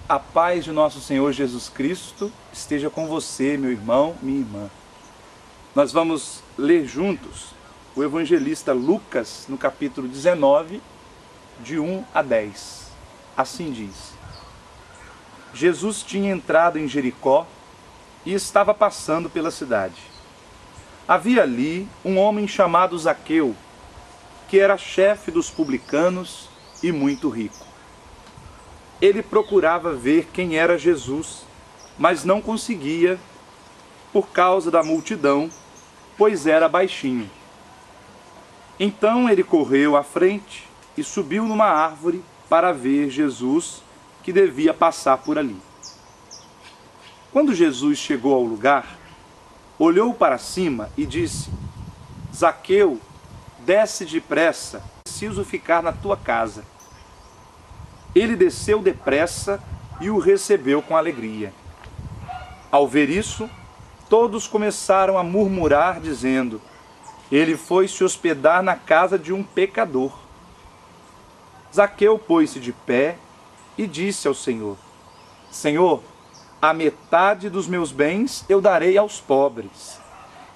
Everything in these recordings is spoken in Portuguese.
A paz de nosso Senhor Jesus Cristo esteja com você, meu irmão, minha irmã. Nós vamos ler juntos o evangelista Lucas, no capítulo 19, de 1 a 10. Assim diz: Jesus tinha entrado em Jericó e estava passando pela cidade. Havia ali um homem chamado Zaqueu, que era chefe dos publicanos e muito rico. Ele procurava ver quem era Jesus, mas não conseguia por causa da multidão, pois era baixinho. Então ele correu à frente e subiu numa árvore para ver Jesus, que devia passar por ali. Quando Jesus chegou ao lugar, olhou para cima e disse: Zaqueu, desce depressa, preciso ficar na tua casa. Ele desceu depressa e o recebeu com alegria. Ao ver isso, todos começaram a murmurar, dizendo: ele foi se hospedar na casa de um pecador. Zaqueu pôs-se de pé e disse ao Senhor: Senhor, a metade dos meus bens eu darei aos pobres,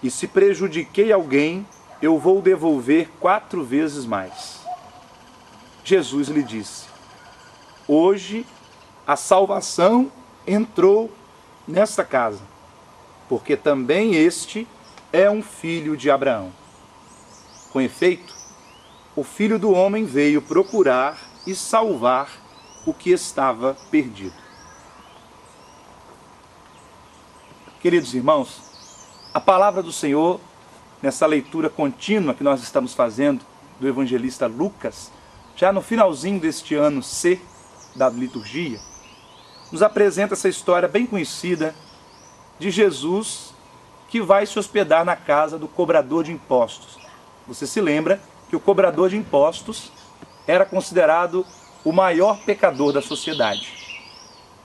e se prejudiquei alguém, eu vou devolver 4 vezes mais. Jesus lhe disse: hoje a salvação entrou nesta casa, porque também este é um filho de Abraão. Com efeito, o Filho do Homem veio procurar e salvar o que estava perdido. Queridos irmãos, a palavra do Senhor, nessa leitura contínua que nós estamos fazendo do evangelista Lucas, já no finalzinho deste ano C da liturgia, nos apresenta essa história bem conhecida de Jesus que vai se hospedar na casa do cobrador de impostos. Você se lembra que o cobrador de impostos era considerado o maior pecador da sociedade,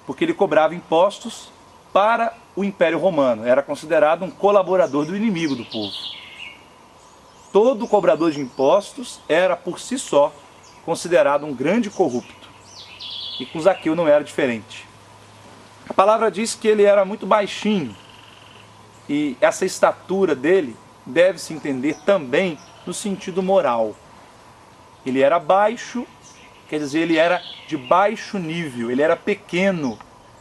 porque ele cobrava impostos para o Império Romano, era considerado um colaborador do inimigo do povo. Todo cobrador de impostos era por si só considerado um grande corrupto. E com Zaqueu não era diferente. A palavra diz que ele era muito baixinho, e essa estatura dele deve-se entender também no sentido moral. Ele era baixo, quer dizer, ele era de baixo nível, ele era pequeno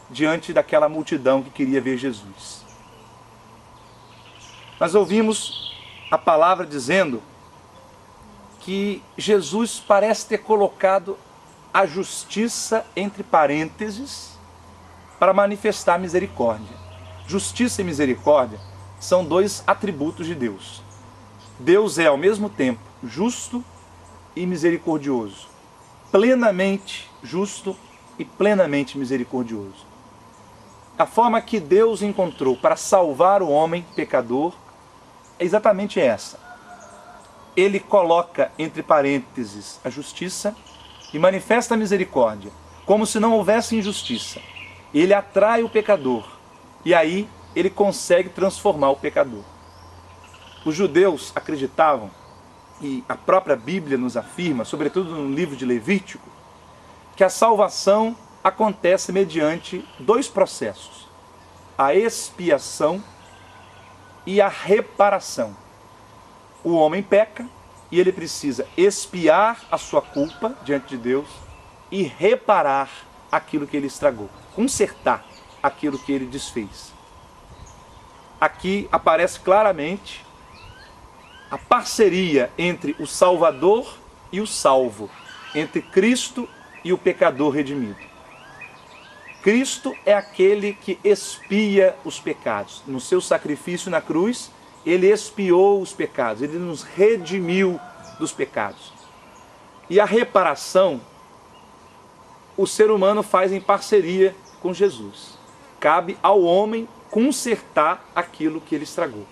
diante daquela multidão que queria ver Jesus. Nós ouvimos a palavra dizendo que Jesus parece ter colocado a justiça entre parênteses para manifestar misericórdia. Justiça e misericórdia são 2 atributos de Deus. Deus é ao mesmo tempo justo e misericordioso, plenamente justo e plenamente misericordioso. A forma que Deus encontrou para salvar o homem pecador é exatamente essa. Ele coloca entre parênteses a justiça e manifesta a misericórdia, como se não houvesse injustiça. Ele atrai o pecador e aí ele consegue transformar o pecador. Os judeus acreditavam, e a própria Bíblia nos afirma, sobretudo no livro de Levítico, que a salvação acontece mediante 2 processos: a expiação e a reparação. O homem peca e ele precisa expiar a sua culpa diante de Deus e reparar aquilo que ele estragou, consertar aquilo que ele desfez. Aqui aparece claramente a parceria entre o Salvador e o salvo, entre Cristo e o pecador redimido. Cristo é aquele que expia os pecados. No seu sacrifício na cruz, ele expiou os pecados, ele nos redimiu dos pecados. E a reparação, o ser humano faz em parceria com Jesus. Cabe ao homem consertar aquilo que ele estragou.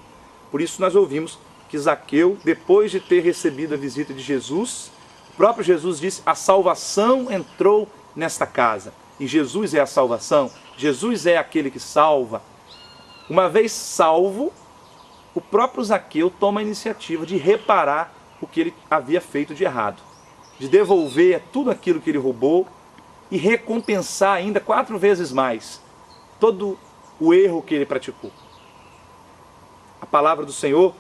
Por isso nós ouvimos que Zaqueu, depois de ter recebido a visita de Jesus, o próprio Jesus disse: a salvação entrou nesta casa. E Jesus é a salvação, Jesus é aquele que salva. Uma vez salvo, o próprio Zaqueu toma a iniciativa de reparar o que ele havia feito de errado, de devolver tudo aquilo que ele roubou e recompensar ainda 4 vezes mais todo o erro que ele praticou. A palavra do Senhor,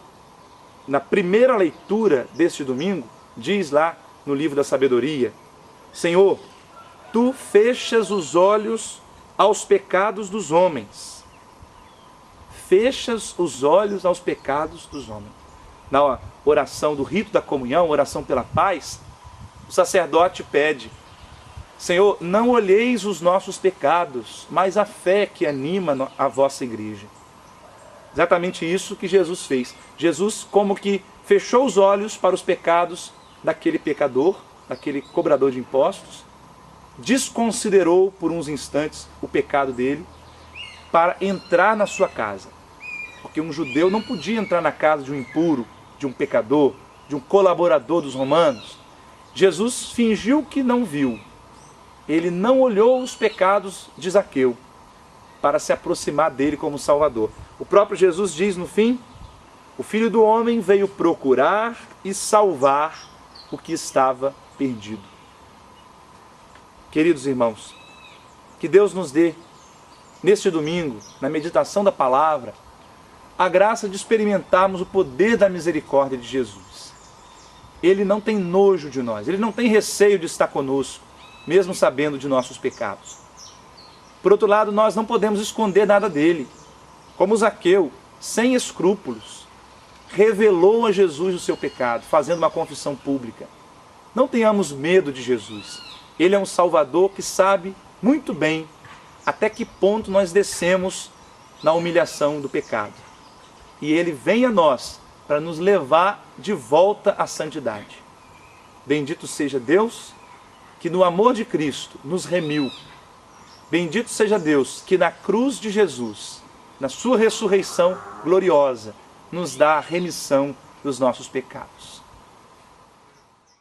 na primeira leitura deste domingo, diz lá no livro da sabedoria: Senhor, tu fechas os olhos aos pecados dos homens. Fechas os olhos aos pecados dos homens. Na oração do rito da comunhão, oração pela paz, o sacerdote pede: Senhor, não olheis os nossos pecados, mas a fé que anima a vossa igreja. Exatamente isso que Jesus fez. Jesus como que fechou os olhos para os pecados daquele pecador, daquele cobrador de impostos, desconsiderou por uns instantes o pecado dele para entrar na sua casa. Porque um judeu não podia entrar na casa de um impuro, de um pecador, de um colaborador dos romanos. Jesus fingiu que não viu. Ele não olhou os pecados de Zaqueu para se aproximar dele como Salvador. O próprio Jesus diz no fim: o Filho do Homem veio procurar e salvar o que estava perdido. Queridos irmãos, que Deus nos dê, neste domingo, na meditação da palavra, a graça de experimentarmos o poder da misericórdia de Jesus. Ele não tem nojo de nós, Ele não tem receio de estar conosco, mesmo sabendo de nossos pecados. Por outro lado, nós não podemos esconder nada dele. Como Zaqueu, sem escrúpulos, revelou a Jesus o seu pecado, fazendo uma confissão pública. Não tenhamos medo de Jesus. Ele é um Salvador que sabe muito bem até que ponto nós descemos na humilhação do pecado. E Ele vem a nós para nos levar de volta à santidade. Bendito seja Deus, que no amor de Cristo nos remiu. Bendito seja Deus, que na cruz de Jesus, na sua ressurreição gloriosa, nos dá a remissão dos nossos pecados.